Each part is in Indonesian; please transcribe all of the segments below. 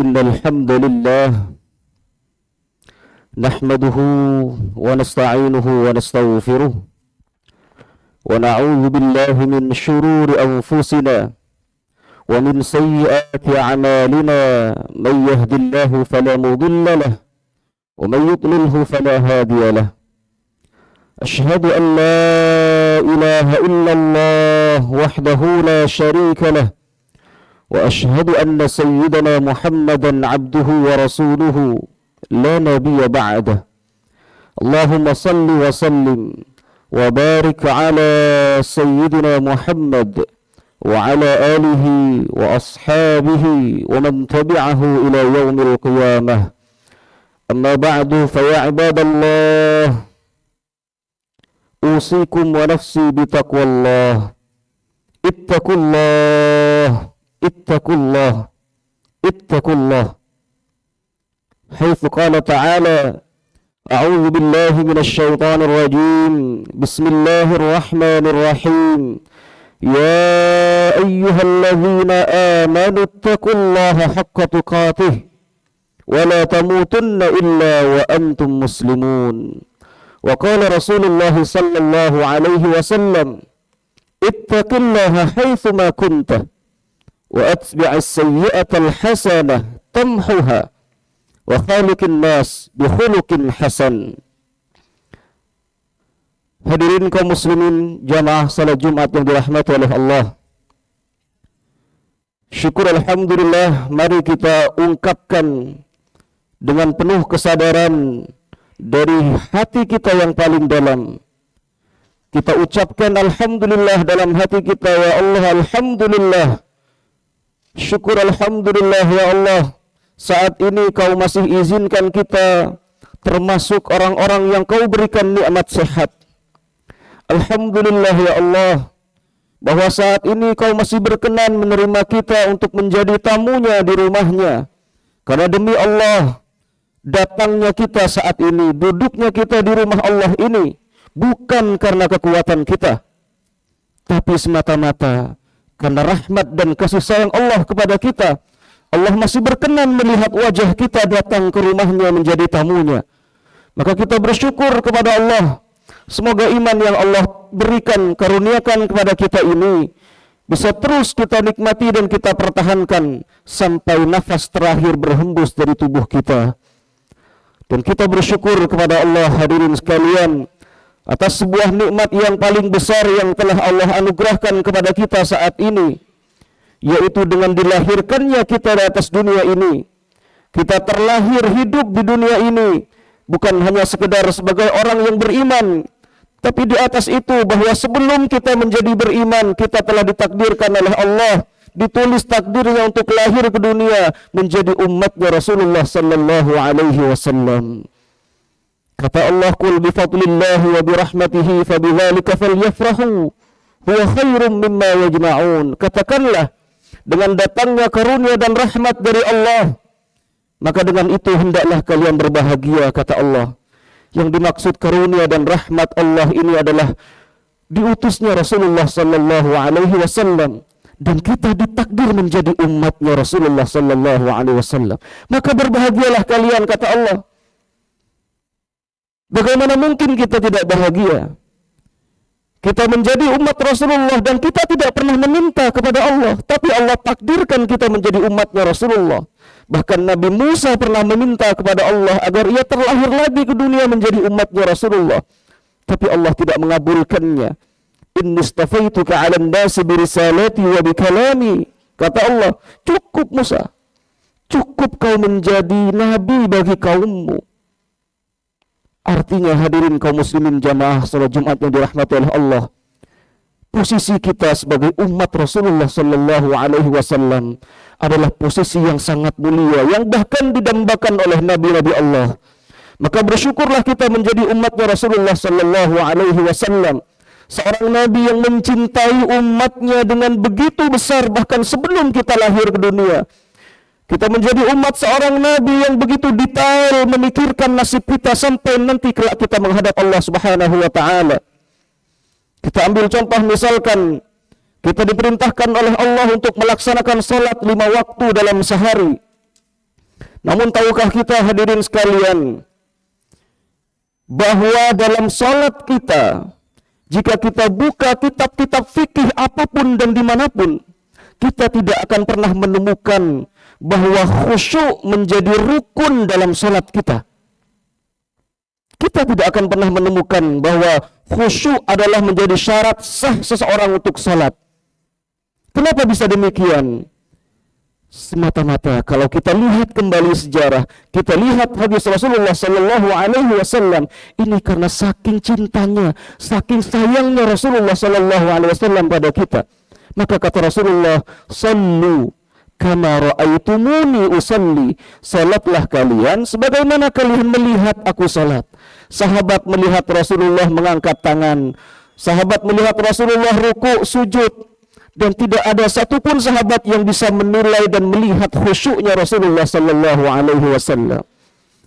إن الحمد لله نحمده ونستعينه ونستغفره ونعوذ بالله من شرور أنفسنا ومن سيئات أعمالنا من يهد الله فلا مضل له ومن يضلله فلا هادي له أشهد أن لا إله إلا الله وحده لا شريك له وأشهد أن سيدنا محمدا عبده ورسوله لا نبي بعده اللهم صل وسلم وبارك على سيدنا محمد وعلى آله وأصحابه ومن تبعه إلى يوم القيامة أما بعد فيا عباد الله أوصيكم ونفسي بتقوى الله اتقوا الله اتقوا الله اتقوا الله حيث قال تعالى أعوذ بالله من الشيطان الرجيم بسم الله الرحمن الرحيم يا أيها الذين آمنوا اتقوا الله حق تقاته ولا تموتن إلا وأنتم مسلمون وقال رسول الله صلى الله عليه وسلم اتق الله حيثما كنت وأتبع السيئة الحسنة تمحها وخالق الناس بخلق حسن. Hadirin kaum muslimin jamaah salat Jumat yang dirahmati oleh Allah, syukur alhamdulillah mari kita ungkapkan dengan penuh kesadaran dari hati kita yang paling dalam. Kita ucapkan alhamdulillah dalam hati kita, ya Allah alhamdulillah, syukur alhamdulillah ya Allah, saat ini kau masih izinkan kita termasuk orang-orang yang kau berikan nikmat sehat. Alhamdulillah ya Allah, bahwa saat ini kau masih berkenan menerima kita untuk menjadi tamunya di rumahnya. Karena demi Allah, datangnya kita saat ini, duduknya kita di rumah Allah ini bukan karena kekuatan kita, tapi semata-mata karena rahmat dan kasih sayang Allah kepada kita. Allah masih berkenan melihat wajah kita datang ke rumahnya menjadi tamunya. Maka kita bersyukur kepada Allah. Semoga iman yang Allah berikan, karuniakan kepada kita ini bisa terus kita nikmati dan kita pertahankan sampai nafas terakhir berhembus dari tubuh kita. Dan kita bersyukur kepada Allah, hadirin sekalian, atas sebuah nikmat yang paling besar yang telah Allah anugerahkan kepada kita saat ini, yaitu dengan dilahirkannya kita di atas dunia ini. Kita terlahir hidup di dunia ini bukan hanya sekedar sebagai orang yang beriman, tapi di atas itu bahwa sebelum kita menjadi beriman, kita telah ditakdirkan oleh Allah, ditulis takdirnya untuk lahir ke dunia menjadi umatnya Rasulullah sallallahu alaihi wasallam. Kata Allah, "Qul bi fadlillahi wa bi rahmatihi fa bidzalika falyafrahu huwa khairum mimma yajma'un." Katakanlah, dengan datangnya karunia dan rahmat dari Allah, maka dengan itu hendaklah kalian berbahagia, kata Allah. Yang dimaksud karunia dan rahmat Allah ini adalah diutusnya Rasulullah sallallahu alaihi wasallam, dan kita ditakdir menjadi umatnya Rasulullah sallallahu alaihi wasallam. Maka berbahagialah kalian, kata Allah. Bagaimana mungkin kita tidak bahagia? Kita menjadi umat Rasulullah dan kita tidak pernah meminta kepada Allah, tapi Allah takdirkan kita menjadi umatnya Rasulullah. Bahkan Nabi Musa pernah meminta kepada Allah agar ia terlahir lagi ke dunia menjadi umatnya Rasulullah, tapi Allah tidak mengabulkannya. Inni istafaituka 'alan nasi bi risalati wa bi kalami. Kata Allah, cukup Musa, cukup kau menjadi nabi bagi kaummu. Artinya hadirin kaum muslimin jamaah salat Jumat yang dirahmati oleh Allah, posisi kita sebagai umat Rasulullah sallallahu alaihi wasallam adalah posisi yang sangat mulia, yang bahkan didambakan oleh nabi-nabi Allah. Maka bersyukurlah kita menjadi umatnya Rasulullah sallallahu alaihi wasallam, seorang nabi yang mencintai umatnya dengan begitu besar bahkan sebelum kita lahir ke dunia. Kita menjadi umat seorang nabi yang begitu detail memikirkan nasib kita sampai nanti kelak kita menghadap Allah Subhanahu wa taala. Kita ambil contoh, misalkan kita diperintahkan oleh Allah untuk melaksanakan salat 5 waktu dalam sehari. Namun tahukah kita hadirin sekalian, bahwa dalam salat kita, jika kita buka kitab-kitab fikih apapun dan dimanapun, kita tidak akan pernah menemukan bahwa khusyuk menjadi rukun dalam salat kita. Kita tidak akan pernah menemukan bahwa khusyuk adalah menjadi syarat sah seseorang untuk salat. Kenapa bisa demikian? Semata-mata kalau kita lihat kembali sejarah, kita lihat hadis Rasulullah Sallallahu Alaihi Wasallam, ini karena saking cintanya, saking sayangnya Rasulullah Sallallahu Alaihi Wasallam pada kita. Maka kata Rasulullah, "Sallu kama ra'aitumuni usalli." Salatlah kalian sebagaimana kalian melihat aku salat. Sahabat melihat Rasulullah mengangkat tangan, sahabat melihat Rasulullah ruku, sujud, dan tidak ada satupun sahabat yang bisa menilai dan melihat khusyuknya Rasulullah Sallallahu Alaihi Wasallam.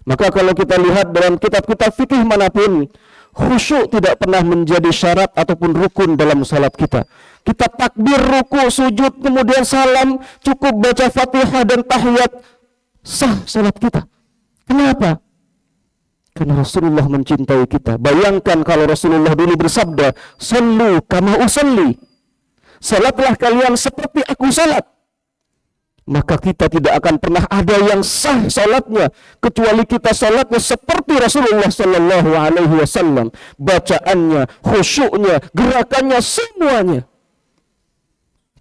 Maka kalau kita lihat dalam kitab-kitab fikih manapun, khusyuk tidak pernah menjadi syarat ataupun rukun dalam salat kita. Kita takbir, ruku, sujud, kemudian salam, cukup baca Fatihah dan tahiyat, sah salat kita. Kenapa? Karena Rasulullah mencintai kita. Bayangkan kalau Rasulullah dulu bersabda, "Sallu kama usalli." Salatlah kalian seperti aku salat. Maka kita tidak akan pernah ada yang sah salatnya kecuali kita salatnya seperti Rasulullah Sallallahu Alaihi Wasallam. Bacaannya, khusyuknya, gerakannya, semuanya.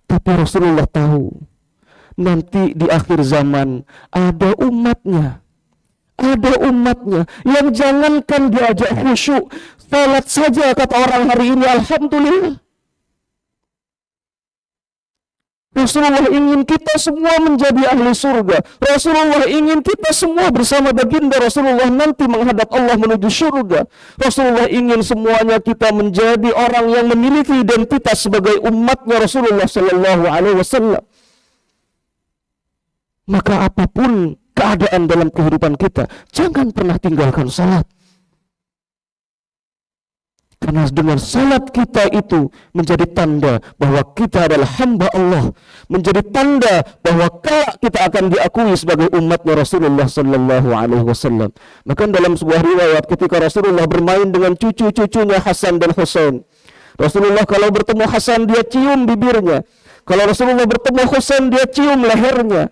Tapi Rasulullah tahu nanti di akhir zaman ada umatnya. Ada umatnya yang jangankan diajak khusyuk, salat saja kata orang hari ini, alhamdulillah. Rasulullah ingin kita semua menjadi ahli surga. Rasulullah ingin kita semua bersama baginda Rasulullah nanti menghadap Allah menuju surga. Rasulullah ingin semuanya kita menjadi orang yang memiliki identitas sebagai umatnya Rasulullah Sallallahu Alaihi Wasallam. Maka apapun keadaan dalam kehidupan kita, jangan pernah tinggalkan salat. Karena dengan salat kita itu menjadi tanda bahwa kita adalah hamba Allah, menjadi tanda bahwa kelak kita akan diakui sebagai umatnya Rasulullah Sallallahu Alaihi Wasallam. Maka dalam sebuah riwayat ketika Rasulullah bermain dengan cucu-cucunya Hasan dan Husain, Rasulullah kalau bertemu Hasan dia cium bibirnya, kalau Rasulullah bertemu Husain dia cium lehernya,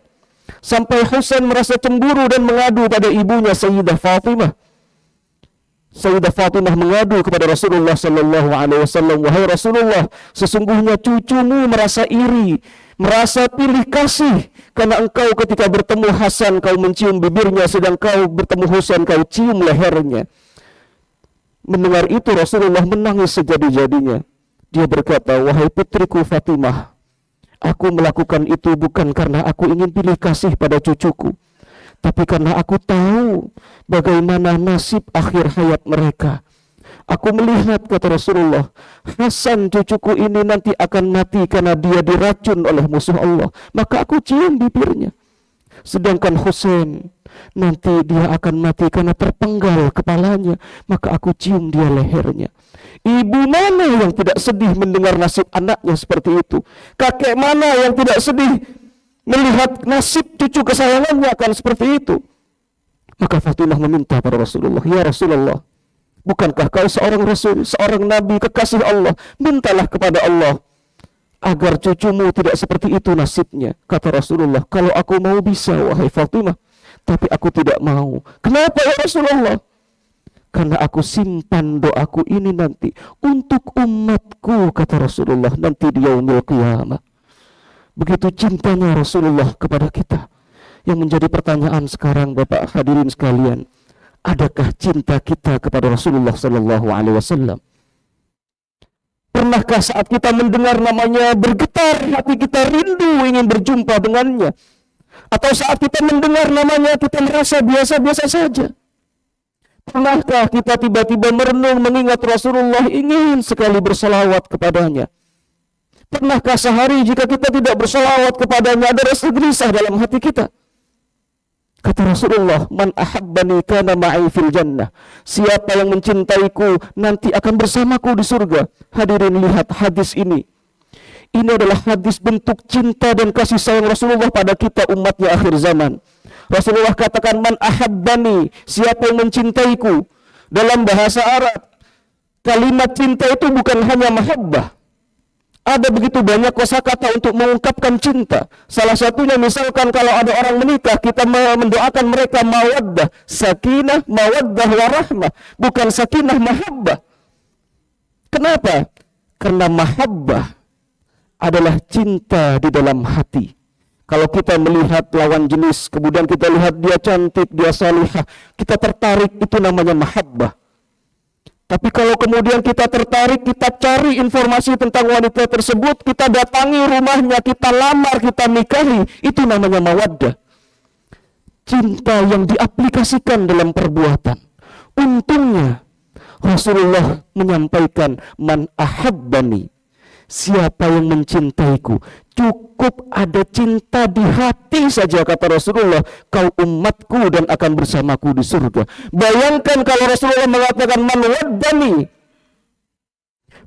sampai Husain merasa cemburu dan mengadu pada ibunya Sayyidah Fatimah. Sayyidah Fatimah mengadu kepada Rasulullah Sallallahu Alaihi Wasallam, "Wahai Rasulullah, sesungguhnya cucumu merasa iri, merasa pilih kasih karena engkau ketika bertemu Hasan kau mencium bibirnya, sedang kau bertemu Husain kau cium lehernya." Mendengar itu Rasulullah menangis sejadi-jadinya. Dia berkata, "Wahai putriku Fatimah, aku melakukan itu bukan karena aku ingin pilih kasih pada cucuku, tapi karena aku tahu bagaimana nasib akhir hayat mereka. Aku melihat," kata Rasulullah, "Hasan cucuku ini nanti akan mati karena dia diracun oleh musuh Allah. Maka aku cium bibirnya. Sedangkan Husain nanti dia akan mati karena terpenggal kepalanya. Maka aku cium dia lehernya." Ibu mana yang tidak sedih mendengar nasib anaknya seperti itu? Kakek mana yang tidak sedih melihat nasib cucu kesayangannya akan seperti itu? Maka Fatimah meminta pada Rasulullah, "Ya Rasulullah, bukankah kau seorang Rasul, seorang Nabi, kekasih Allah? Mintalah kepada Allah agar cucumu tidak seperti itu nasibnya." Kata Rasulullah, "Kalau aku mau bisa, wahai Fatimah, tapi aku tidak mau." "Kenapa ya Rasulullah?" "Karena aku simpan doaku ini nanti untuk umatku," kata Rasulullah, "nanti di yaumil qiyamah." Begitu cintanya Rasulullah kepada kita. Yang menjadi pertanyaan sekarang, Bapak hadirin sekalian, adakah cinta kita kepada Rasulullah Sallallahu Alaihi Wasallam? Pernahkah saat kita mendengar namanya bergetar hati kita, rindu ingin berjumpa dengannya? Atau saat kita mendengar namanya kita merasa biasa-biasa saja? Pernahkah kita tiba-tiba merenung mengingat Rasulullah, ingin sekali berselawat kepadanya? Pernahkah sehari jika kita tidak berselawat kepadanya ada rasa gelisah dalam hati kita? Kata Rasulullah, "Man ahabbani kana ma'i fil jannah." Siapa yang mencintaiku nanti akan bersamaku di surga. Hadirin, lihat hadis ini. Ini adalah hadis bentuk cinta dan kasih sayang Rasulullah pada kita umatnya akhir zaman. Rasulullah katakan, man ahabbani, siapa yang mencintaiku. Dalam bahasa Arab, kalimat cinta itu bukan hanya mahabbah. Ada begitu banyak kosakata untuk mengungkapkan cinta. Salah satunya misalkan kalau ada orang menikah, kita mendoakan mereka mawaddah, sakinah, mawaddah, warahmah. Bukan sakinah, mahabbah. Kenapa? Karena mahabbah adalah cinta di dalam hati. Kalau kita melihat lawan jenis, kemudian kita lihat dia cantik, dia salihah, kita tertarik, itu namanya mahabbah. Tapi kalau kemudian kita tertarik, kita cari informasi tentang wanita tersebut, kita datangi rumahnya, kita lamar, kita nikahi, itu namanya mawaddah. Cinta yang diaplikasikan dalam perbuatan. Untungnya Rasulullah menyampaikan, man ahabbani, siapa yang mencintaiku, cukup ada cinta di hati saja, kata Rasulullah, kau umatku dan akan bersamaku di surga. Bayangkan kalau Rasulullah mengatakan man waddani,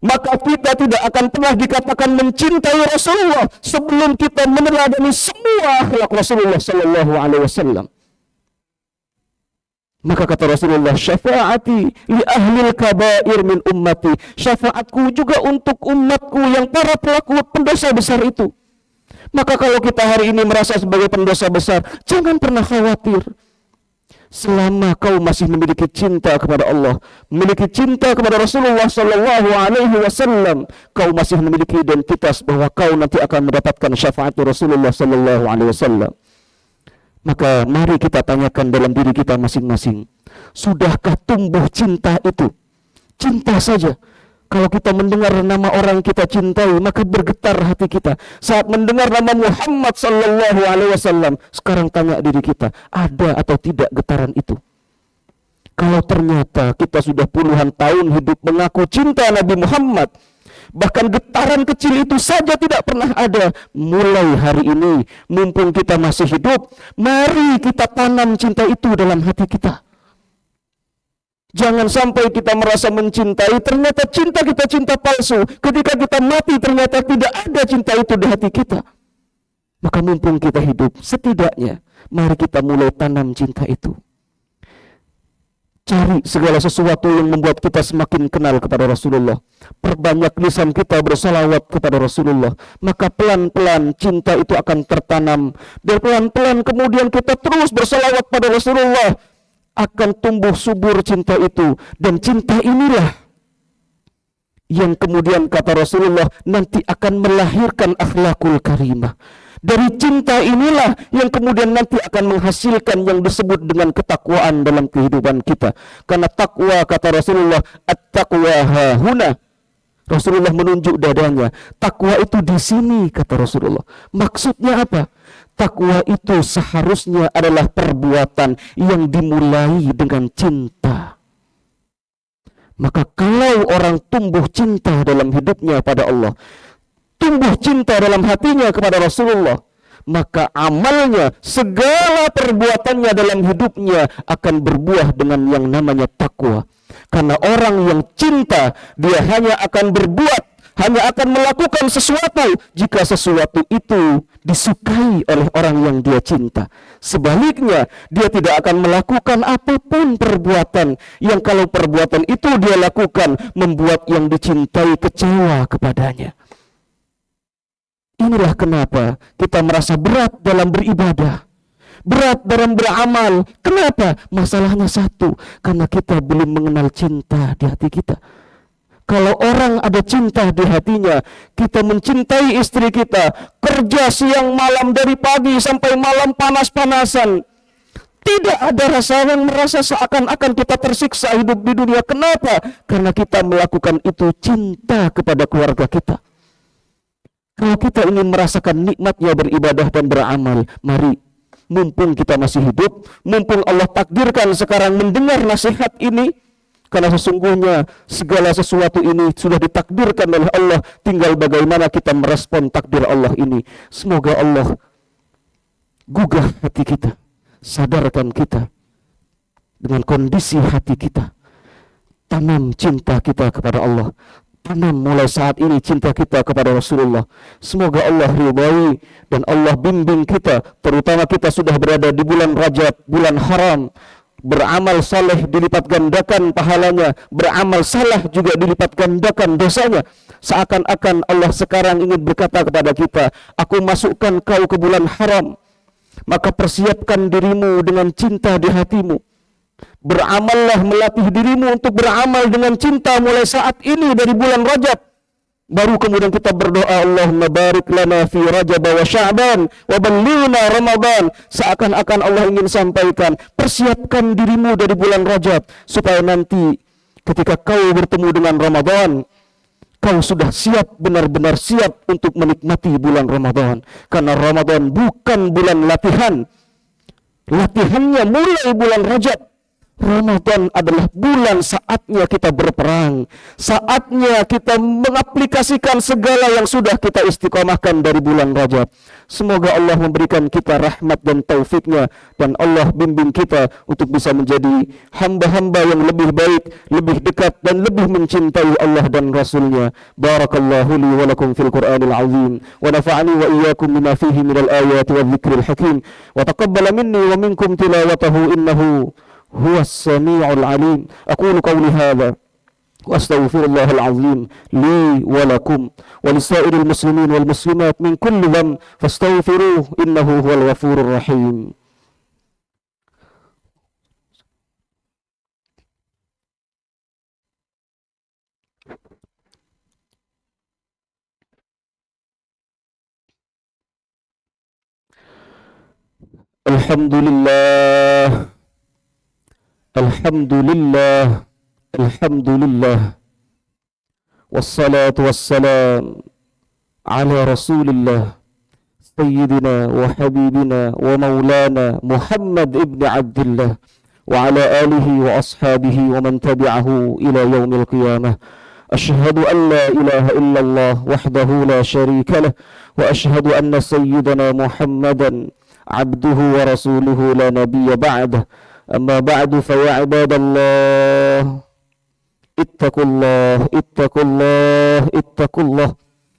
maka kita tidak akan pernah dikatakan mencintai Rasulullah sebelum kita meneladani semua akhlak Rasulullah sallallahu alaihi wasallam. Maka kata Rasulullah, syafaati li ahlil kabair min ummati, syafaatku juga untuk umatku yang para pelaku pendosa besar itu. Maka kalau kita hari ini merasa sebagai pendosa besar, jangan pernah khawatir. Selama kau masih memiliki cinta kepada Allah, memiliki cinta kepada Rasulullah sallallahu alaihi wasallam, kau masih memiliki identitas bahwa kau nanti akan mendapatkan syafaat Rasulullah sallallahu alaihi wasallam. Maka mari kita tanyakan dalam diri kita masing-masing, sudahkah tumbuh cinta itu? Cinta saja. Kalau kita mendengar nama orang kita cintai, maka bergetar hati kita. Saat mendengar nama Muhammad sallallahu alaihi wasallam, sekarang tanya diri kita, ada atau tidak getaran itu? Kalau ternyata kita sudah puluhan tahun hidup mengaku cinta Nabi Muhammad, bahkan getaran kecil itu saja tidak pernah ada, mulai hari ini, mumpung kita masih hidup, mari kita tanam cinta itu dalam hati kita. Jangan sampai kita merasa mencintai, ternyata cinta kita cinta palsu. Ketika kita mati, ternyata tidak ada cinta itu di hati kita. Maka mumpung kita hidup, setidaknya mari kita mulai tanam cinta itu. Cari segala sesuatu yang membuat kita semakin kenal kepada Rasulullah. Perbanyak lisan kita bersalawat kepada Rasulullah. Maka pelan-pelan cinta itu akan tertanam. Dan pelan-pelan kemudian kita terus bersalawat pada Rasulullah. Akan tumbuh subur cinta itu. Dan cinta inilah yang kemudian kata Rasulullah nanti akan melahirkan akhlakul karimah. Dari cinta inilah yang kemudian nanti akan menghasilkan yang disebut dengan ketakwaan dalam kehidupan kita. Karena takwa, kata Rasulullah, at-taqwa hahuna. Rasulullah menunjuk dadanya. Takwa itu di sini, kata Rasulullah. Maksudnya apa? Takwa itu seharusnya adalah perbuatan yang dimulai dengan cinta. Maka kalau orang tumbuh cinta dalam hidupnya pada Allah, tumbuh cinta dalam hatinya kepada Rasulullah, maka amalnya, segala perbuatannya dalam hidupnya akan berbuah dengan yang namanya takwa. Karena orang yang cinta, dia hanya akan berbuat, hanya akan melakukan sesuatu jika sesuatu itu disukai oleh orang yang dia cinta. Sebaliknya, dia tidak akan melakukan apapun perbuatan yang kalau perbuatan itu dia lakukan membuat yang dicintai kecewa kepadanya. Inilah kenapa kita merasa berat dalam beribadah, berat dalam beramal. Kenapa? Masalahnya satu, karena kita belum mengenal cinta di hati kita. Kalau orang ada cinta di hatinya, kita mencintai istri kita, kerja siang malam dari pagi sampai malam panas-panasan, tidak ada rasa yang merasa seakan-akan kita tersiksa hidup di dunia. Kenapa? Karena kita melakukan itu cinta kepada keluarga kita. Kalau kita ingin merasakan nikmatnya beribadah dan beramal, mari, mumpung kita masih hidup, mumpung Allah takdirkan sekarang mendengar nasihat ini, karena sesungguhnya segala sesuatu ini sudah ditakdirkan oleh Allah, tinggal bagaimana kita merespon takdir Allah ini. Semoga Allah gugah hati kita, sadarkan kita dengan kondisi hati kita, tanam cinta kita kepada Allah, tanam mulai saat ini cinta kita kepada Rasulullah. Semoga Allah ridhai dan Allah bimbing kita, terutama kita sudah berada di bulan Rajab, bulan haram. Beramal saleh dilipat gandakan pahalanya, beramal salah juga dilipat gandakan dosanya. Seakan-akan Allah sekarang ingin berkata kepada kita, aku masukkan kau ke bulan haram, maka persiapkan dirimu dengan cinta di hatimu. Beramallah, melatih dirimu untuk beramal dengan cinta mulai saat ini dari bulan Rajab. Baru kemudian kita berdoa, Allahumma barik lana fi Rajab wa Sya'ban wa ballighna Ramadan. Seakan-akan Allah ingin sampaikan, persiapkan dirimu dari bulan Rajab supaya nanti ketika kau bertemu dengan Ramadan, kau sudah siap, benar-benar siap untuk menikmati bulan Ramadan. Karena Ramadan bukan bulan latihan. Latihannya mulai bulan Rajab. Ramadan adalah bulan saatnya kita berperang, saatnya kita mengaplikasikan segala yang sudah kita istiqomahkan dari bulan Rajab. Semoga Allah memberikan kita rahmat dan taufiknya, dan Allah bimbing kita untuk bisa menjadi hamba-hamba yang lebih baik, lebih dekat dan lebih mencintai Allah dan Rasulnya. Barakallahu li wa lakum fil Qur'anil azim, wa nafa'ani wa iyyakum bima fihi minal ayati wa dzikril hakim, wa taqabbala minni wa minkum tilawatahu innahu هو السميع العليم. أقول قولي هذا وأستغفر الله العظيم لي ولكم ولسائر المسلمين والمسلمات من كل ذنب فاستغفروه إنه هو الغفور الرحيم. الحمد لله الحمد لله الحمد لله والصلاة والسلام على رسول الله سيدنا وحبيبنا ومولانا محمد ابن عبد الله وعلى آله وأصحابه ومن تبعه إلى يوم القيامة. أشهد أن لا إله إلا الله وحده لا شريك له، وأشهد أن سيدنا محمدا عبده ورسوله لا نبي بعده. أما بعد فيا عباد الله اتقوا الله اتقوا الله اتقوا الله.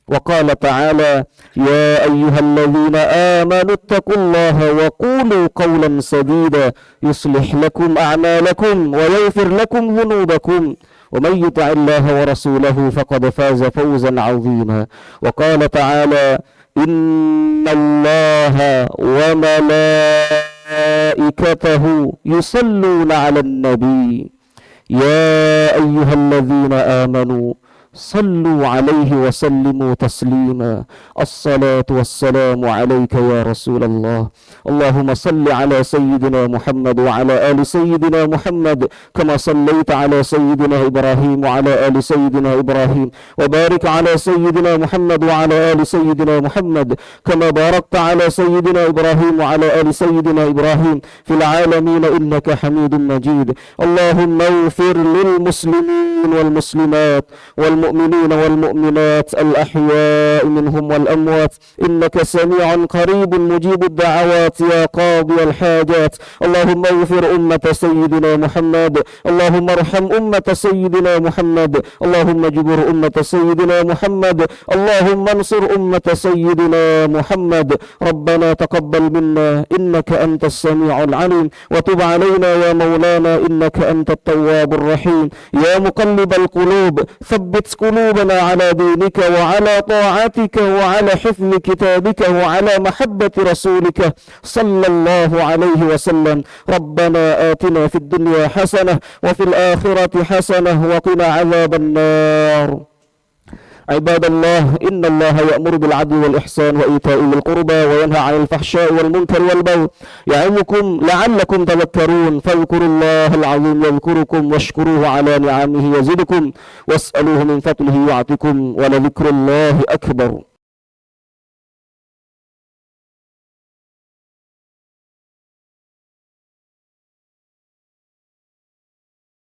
وقال تعالى يا أيها الذين آمنوا اتقوا الله وقولوا قولا سديدا يصلح لكم أعمالكم ويغفر لكم ذنوبكم ومن يطع الله ورسوله فقد فاز فوزا عظيما. وقال تعالى إن الله وملائكته يصلون على النبي يا أيها الذين آمنوا صلوا عليه وسلموا تسليما. الصلاة والسلام عليك يا رسول الله. اللهم صل على سيدنا محمد وعلى آل سيدنا محمد كما صليت على سيدنا إبراهيم وعلى آل سيدنا إبراهيم، وبارك على سيدنا محمد وعلى آل سيدنا محمد كما باركت على سيدنا إبراهيم وعلى آل سيدنا إبراهيم في العالمين إنك حميد مجيد. اللهم اغفر للمسلمين والمسلمات والمؤمنين والمؤمنات الأحياء منهم والأموات إنك سميع قريب مجيب الدعوات يا قاضي الحاجات. اللهم اغفر أمة سيدنا محمد، اللهم ارحم أمة سيدنا محمد، اللهم اجبر أمة سيدنا محمد، اللهم انصر أمة سيدنا محمد. ربنا تقبل منا إنك أنت السميع العليم، وتب علينا يا مولانا إنك أنت التواب الرحيم. يا مقلب القلوب ثبت قلوبنا على دينك وعلى طاعتك وعلى حفظ كتابك وعلى محبة رسولك صلى الله عليه وسلم. ربنا آتنا في الدنيا حسنة وفي الآخرة حسنة وقنا عذاب النار. عباد الله إن الله يأمر بالعدل والإحسان وإيتاء ذي القربى وينهى عن الفحشاء والمنكر والبغي يعظكم لعلكم تذكرون. فاذكروا الله العظيم يذكركم واشكروه على نعمه يزدكم واسألوه من فضله يعطكم ولذكر الله أكبر.